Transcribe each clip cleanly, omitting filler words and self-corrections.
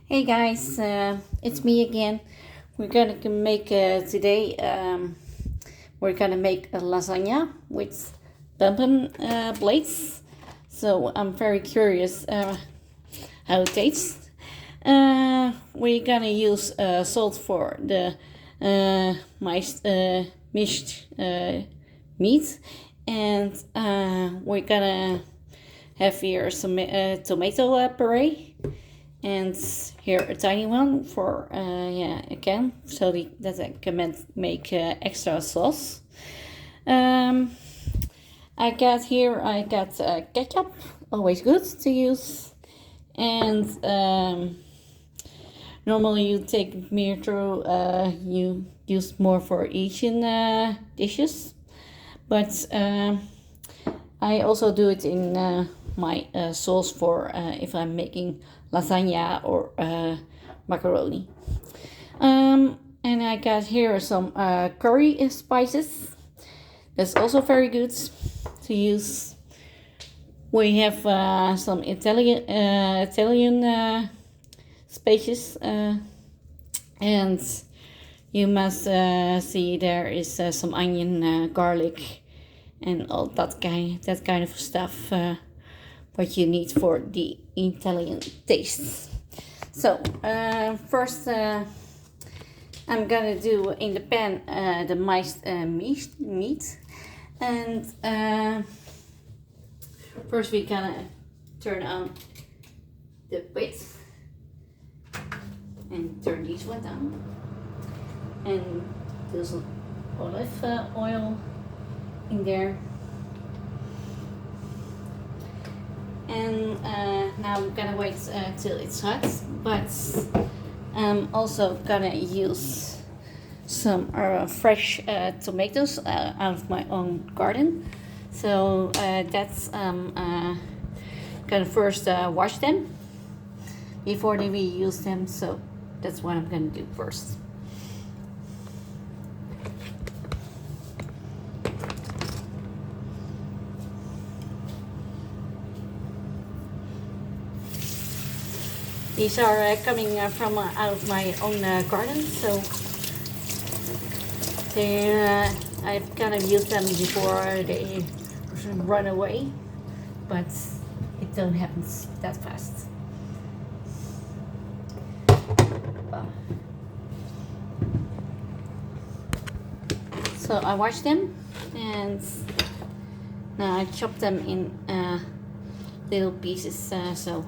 Hey guys, it's me again. We're gonna make today. We're gonna make a lasagna with pumpkin blades. So I'm very curious how it tastes. We're gonna use salt for the mashed meat, and we're gonna have here some tomato puree. And here a tiny one for again, so that I can make extra sauce. I got ketchup, always good to use, and normally you take me through you use more for Asian dishes, but I also do it in my sauce for if I'm making lasagna or macaroni. And I got here some curry spices. That's also very good to use. We have some Italian spices, and you must see there is some onion, garlic, and all that kind of stuff. What you need for the Italian taste. So first I'm gonna do in the pan the miced meat, and first we're gonna turn on the pit and turn this one down, and there's some olive oil in there. And now I'm gonna wait till it's hot, but I'm also gonna use some fresh tomatoes out of my own garden. So that's gonna first wash them before we use them. So that's what I'm gonna do first. These are coming from out of my own garden, so I've kind of used them before they run away, but it don't happen that fast. So I wash them, and now I chop them in little pieces so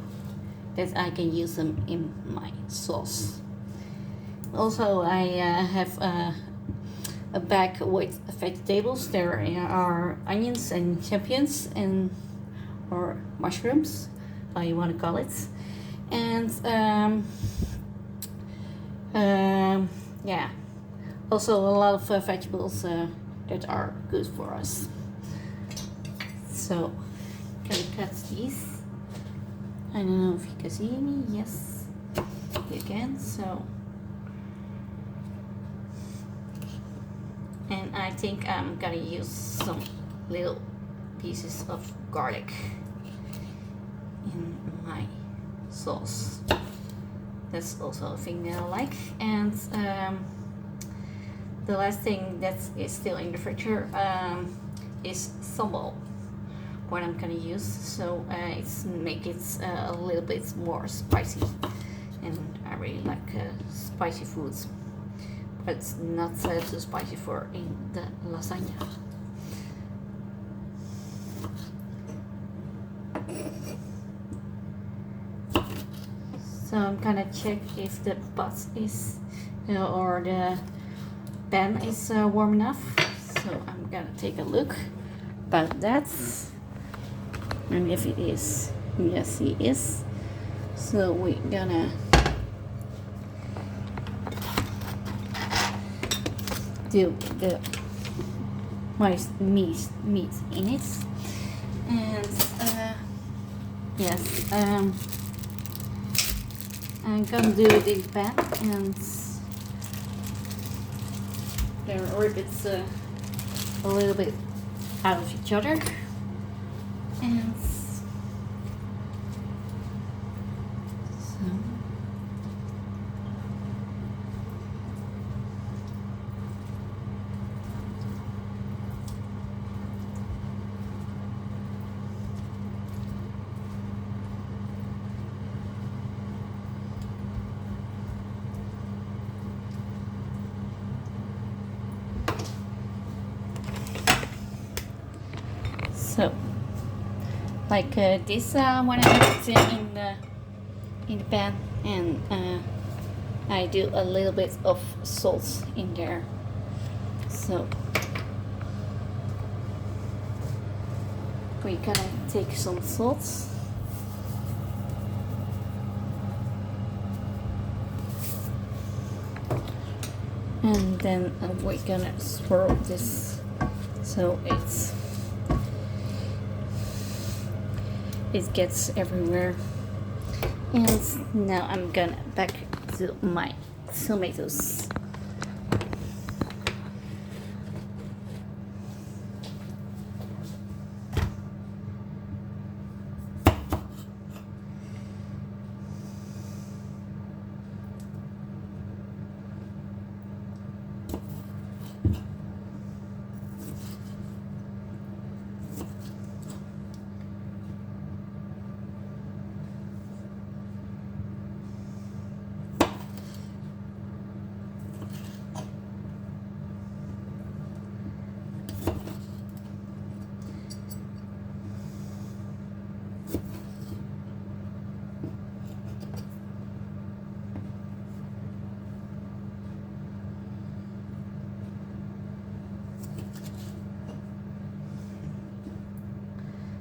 that I can use them in my sauce. Also, I have a bag with vegetables. There are onions and champignons or mushrooms, how you want to call it, and also a lot of vegetables that are good for us. So, can cut these. I don't know if you can see me. Yes, you can. So, and I think I'm gonna use some little pieces of garlic in my sauce. That's also a thing that I like. And the last thing that is still in the fridge is sambal, what I'm gonna use, so make it a little bit more spicy, and I really like spicy foods, but not too spicy for in the lasagna. So I'm gonna check if the pot is or the pan is warm enough. So I'm gonna take a look about that. And if it is, yes, it is. So we're gonna do the meat in it, and yes, I'm gonna do it in the pan, and the ribs a little bit out of each other. And so So like this when I put it in the pan, and I do a little bit of salt in there. So we're gonna take some salt. And then we're gonna swirl this so it gets everywhere. And now I'm gonna back to my tomatoes.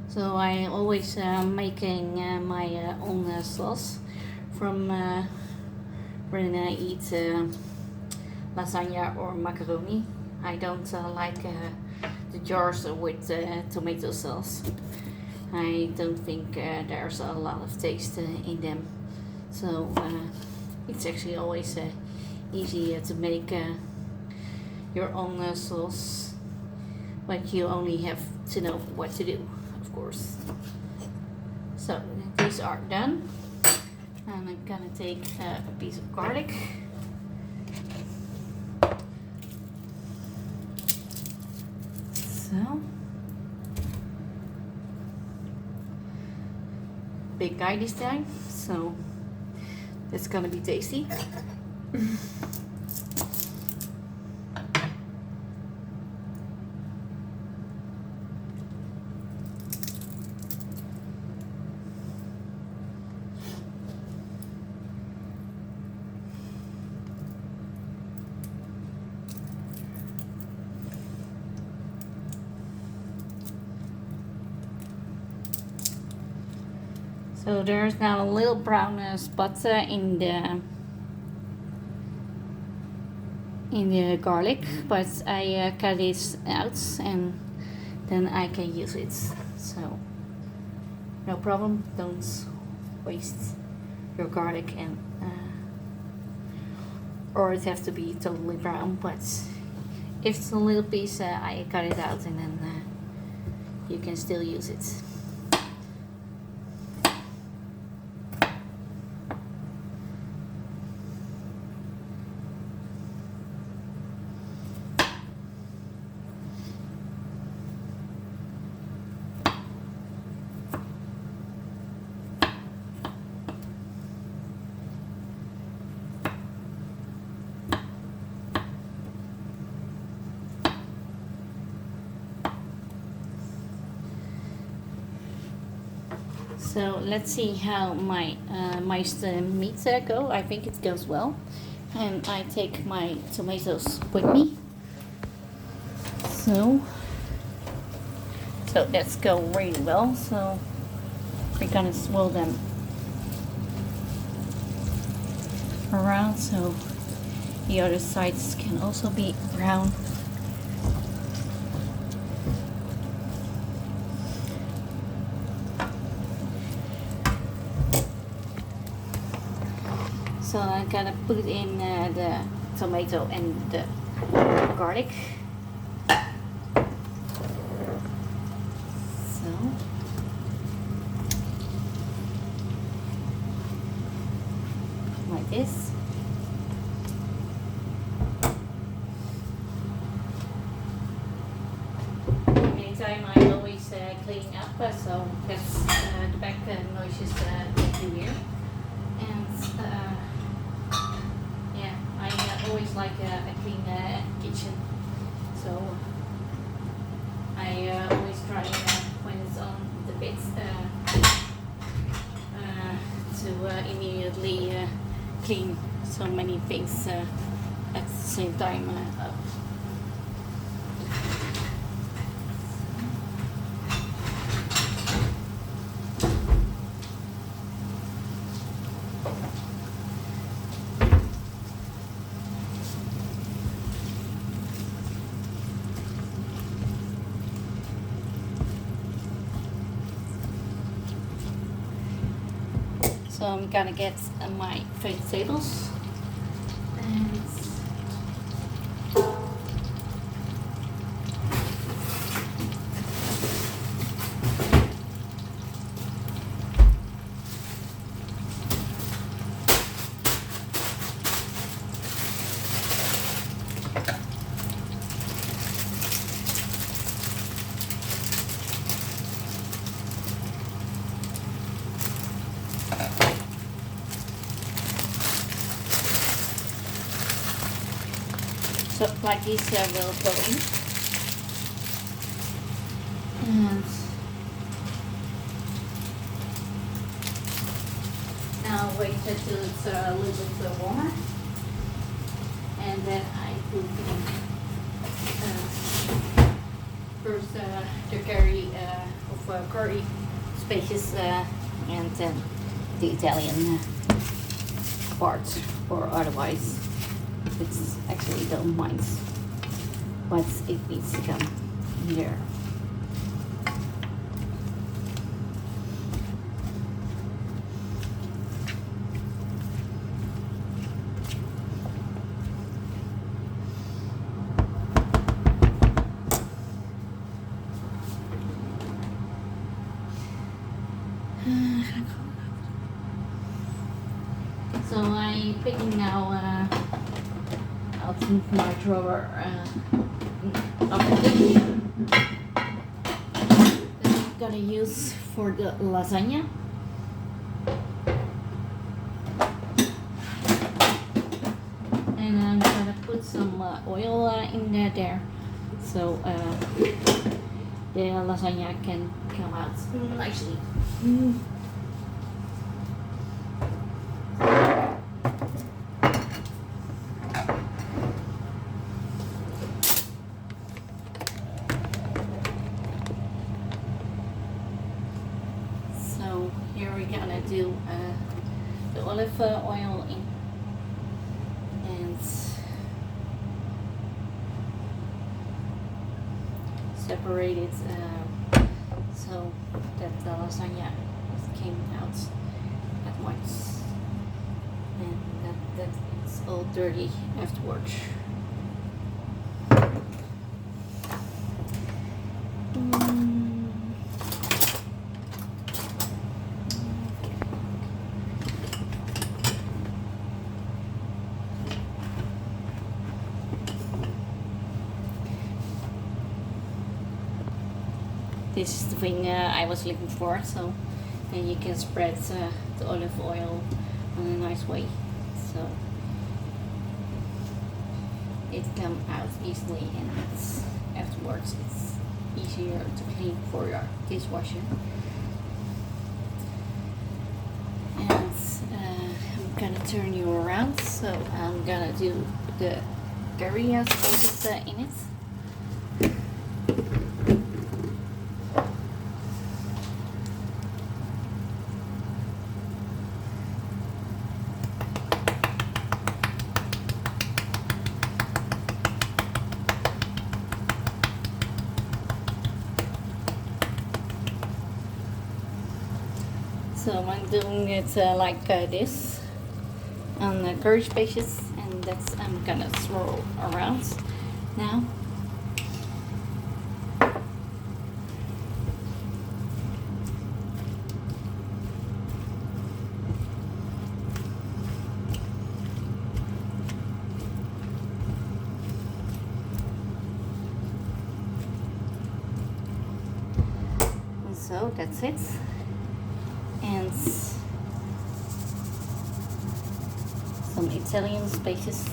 So I always making my own sauce from when I eat lasagna or macaroni. I don't like the jars with tomato sauce. I don't think there's a lot of taste in them. So it's actually always easy to make your own sauce, but you only have to know what to do, of course. So these are done, and I'm gonna take a piece of garlic. So big guy this time, so it's gonna be tasty. So there's now a little brown spot in the garlic, but I cut it out and then I can use it. So no problem. Don't waste your garlic, and or it has to be totally brown. But if it's a little piece, I cut it out, and then you can still use it. So let's see how my minced meat go. I think it goes well, and I take my tomatoes with me. So that's go really well. So we're gonna swirl them around so the other sides can also be brown. So I'm gonna put in the tomato and the garlic. So like this. Meantime, I always clean up, so that's the back noise is you hear. And I always like a clean kitchen, so I always try when immediately clean so many things at the same time. So I'm gonna get my vegetables, and so like this will go in, and now wait until it's a little bit warmer, and then I put in first the curry spices and then the Italian part, or otherwise it's actually don't mind, but it needs to come there. So I'm picking now out my drawer everything that I'm gonna use for the lasagna. And I'm gonna put some oil in there, so the lasagna can come out nicely. So here we're gonna do the olive oil in, and separate it so that the lasagna came out at once, and that it's all dirty afterwards. This is the thing I was looking for, so then you can spread the olive oil in a nice way, so it comes out easily, and afterwards it's easier to clean for your dishwasher. And I'm gonna turn you around, so I'm gonna do the curry spices in it. So I'm doing it like this on the curry spices, and that's I'm gonna swirl around now. And so that's it. And some Italian spices.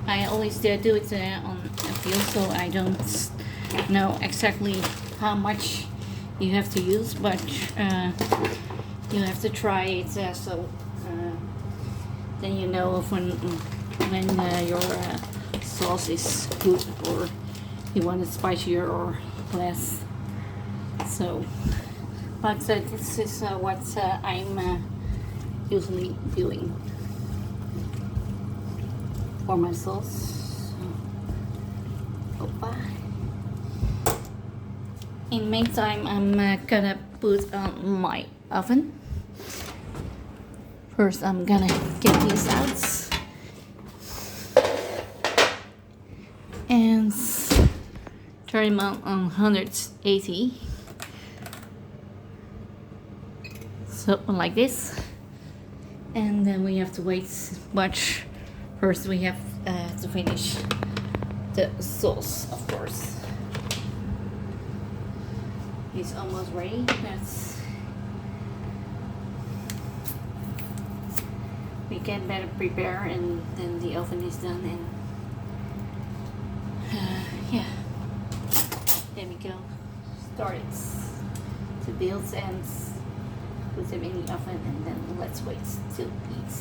I always do it on a feel, so I don't know exactly how much you have to use, but you have to try it so then you know of when your sauce is good, or you want it spicier or less. So, but this is what I'm usually doing for my sauce. So, opa. In the meantime, I'm gonna put on my oven. First, I'm gonna get these out and turn them on 180. So like this, and then we have to wait. But first, we have to finish the sauce, of course. It's almost ready. We can better prepare, and then the oven is done, and yeah, there we go. Start it to build and put them in the oven, and then let's wait till eat.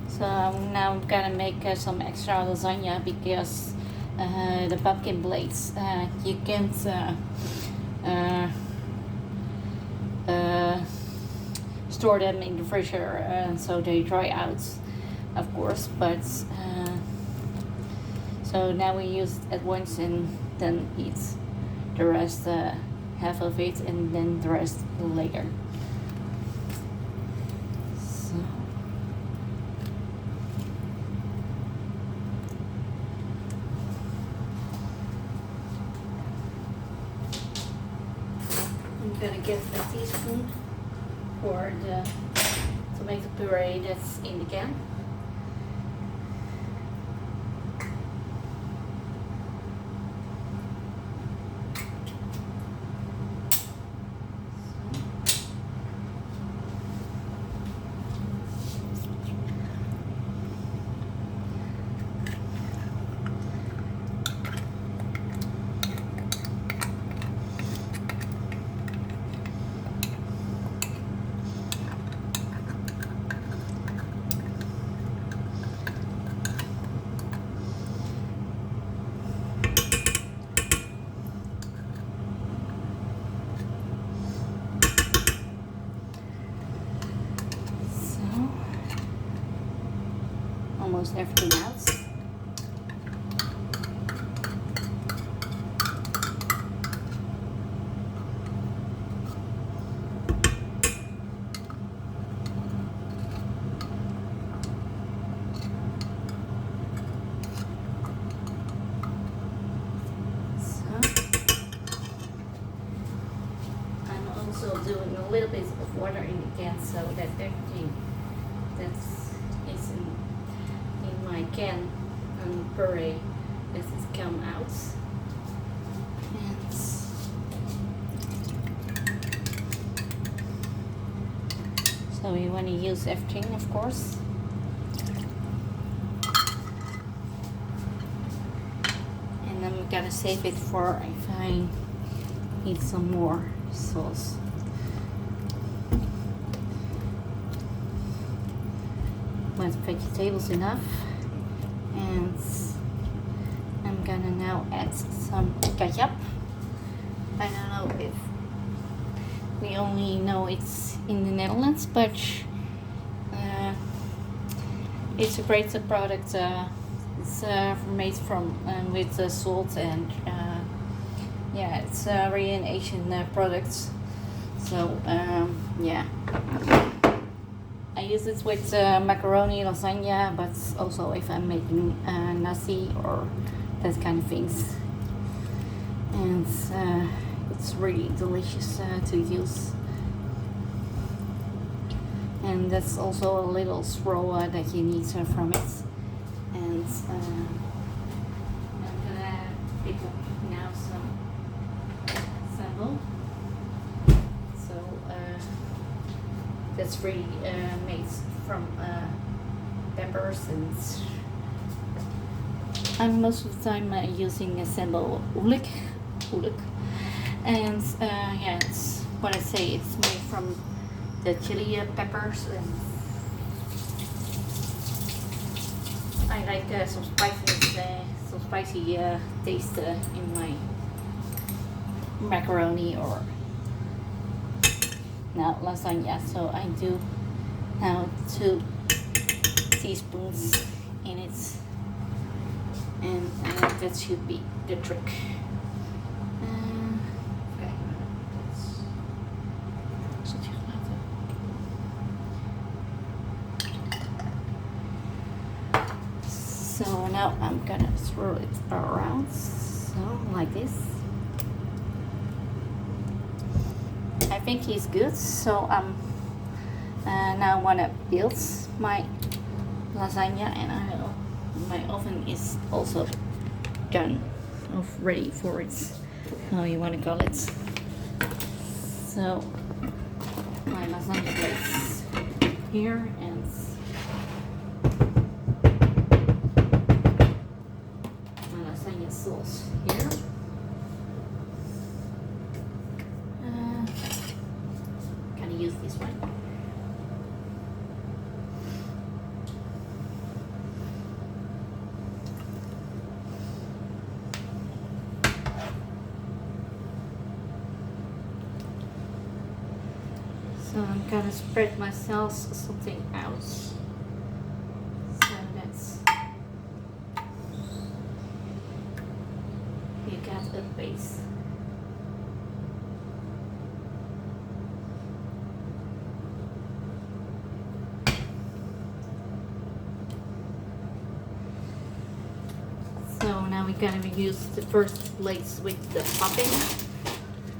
So now I'm gonna make some extra lasagna, because the pumpkin blades, you can't store them in the freezer, so they dry out, of course. But so now we use it at once and then eat the rest, half of it, and then the rest later. So. I'm gonna get a teaspoon for the tomato puree that's in the can. Almost everything else. I'm also doing a little bit of water in the can, so that everything that's is in my can and puree as it come out. And so we want to use everything, of course. And I'm gonna save it for if I need some more sauce. But vegetables enough, and I'm gonna now add some ketchup. I don't know if we only know it's in the Netherlands, but it's a great product. It's made from with salt, and yeah, it's really an Asian product. So yeah. I use it with macaroni, lasagna, but also if I'm making nasi or that kind of things. And it's really delicious to use and that's also a little scroll that you need from it. And I'm gonna pick up now some sample. So that's really made from peppers, and I'm most of the time using a sample ulik, and yeah, it's what I say. It's made from the chili peppers, and I like some spicy taste in my macaroni or now lasagna. So I do now 2 teaspoons in it, and that should be the trick. So now I'm gonna swirl it around, so like this. I think it's good, so now wanna build my lasagna, and my oven is also done, ready for it, how you wanna call it. So my lasagna plates here, and sauce here. Can I use this one? So I'm gonna spread myself something out. So that's you got a base. So now we're gonna use the first plates with the popping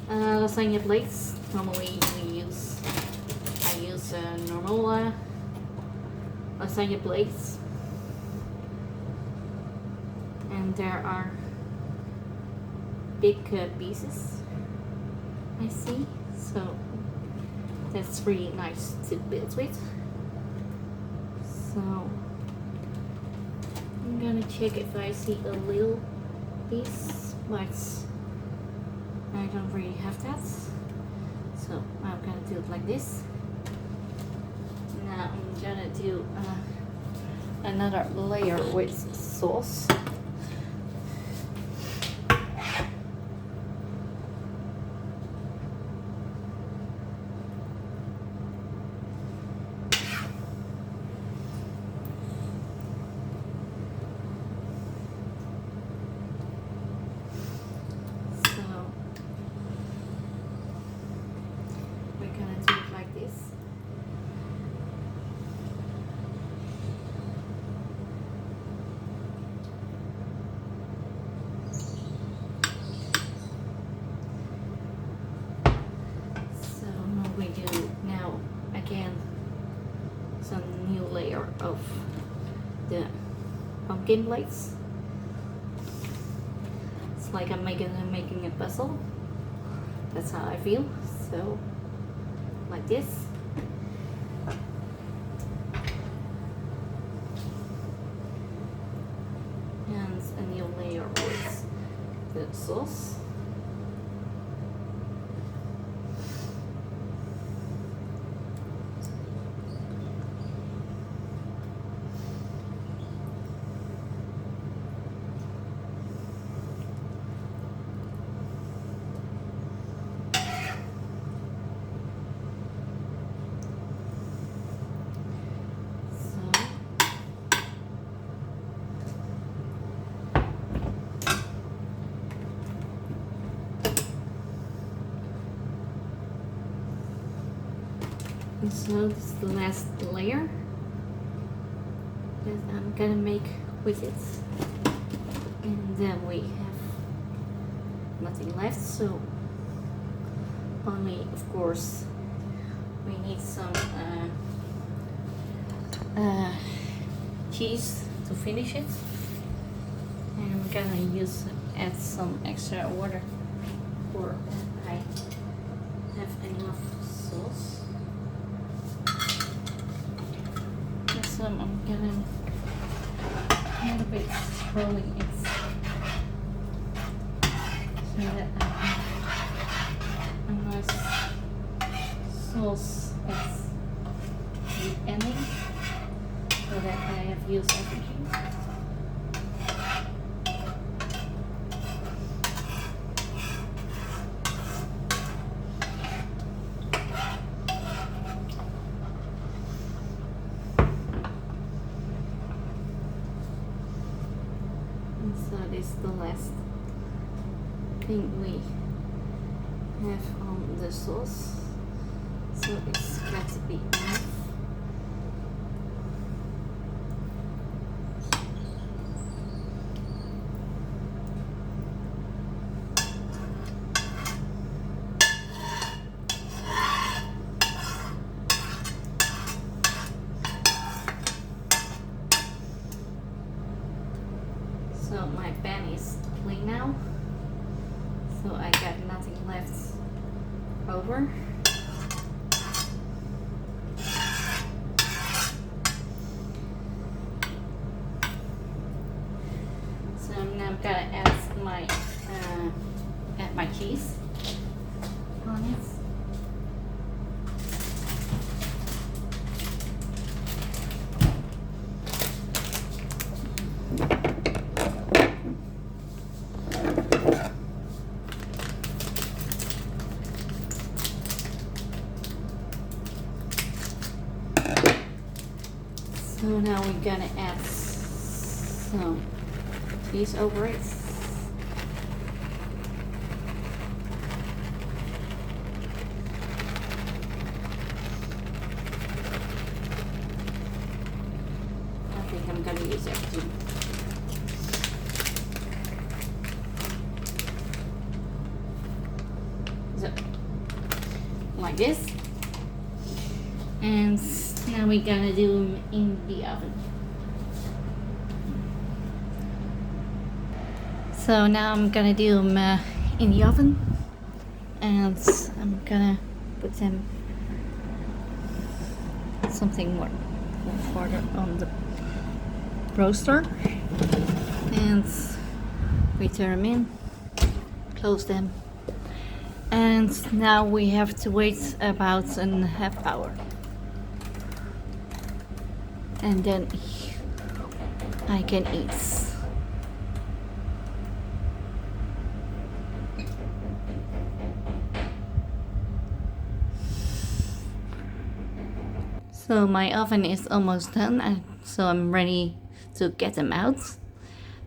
lasagna plates. Normally I use normal lasagna plates, and there are big pieces, I see, so that's really nice to build with. So I'm gonna check if I see a little piece, but I don't really have that, so I'm gonna do it like this. Now I'm gonna do another layer with sauce. We do now again some new layer of the pumpkin plates. It's like I'm making a puzzle. That's how I feel. So like this. And a new layer with the sauce. And so this is the last layer that I'm gonna make with it, and then we have nothing left, so only of course we need some uh, cheese to finish it, and I'm gonna add some extra water for I have enough sauce. So I'm gonna a little bit rolling it so that I have a nice sauce at the ending, so that I have used everything. So this is the last thing we have on the sauce, so it's got to be enough. So my pan is clean now, so I got nothing left over. So I'm now gonna add my cheese on it. So now we're gonna add some cheese over it. I think I'm gonna use everything. So, like this. And now we're gonna do them in the oven. So now I'm gonna do them in the oven, and I'm gonna put them something more farther on the roaster, and we turn them in, close them, and now we have to wait about a half hour, and then I can eat. So my oven is almost done, so I'm ready to get them out.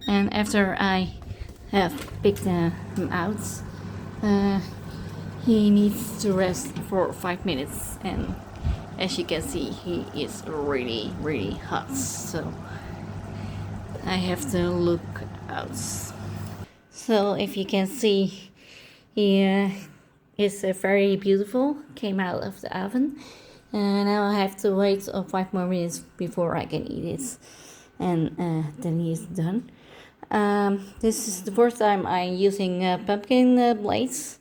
And after I have picked them out, he needs to rest for 5 minutes. And as you can see, he is really, really hot. So I have to look out. So if you can see, he is very beautiful, came out of the oven. And now I have to wait 5 more minutes before I can eat it, and then he's done. This is the first time I'm using pumpkin blades,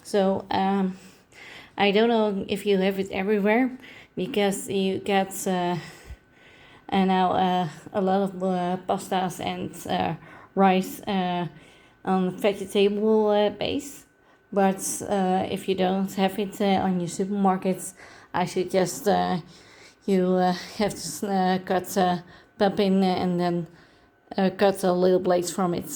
so I don't know if you have it everywhere, because you get now a lot of pastas and rice on vegetable base. But if you don't have it on your supermarkets, I suggest you have to cut pumpkin and then cut little blades from it.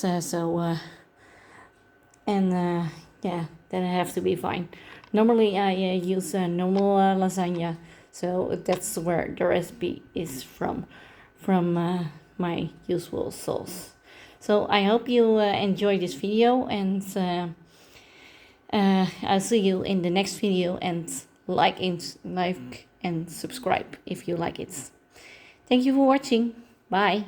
Yeah, then I have to be fine. Normally I use normal lasagna, so that's where the recipe is from my usual sauce. So I hope you enjoy this video, and I'll see you in the next video, and like and subscribe if you like it. Thank you for watching. Bye.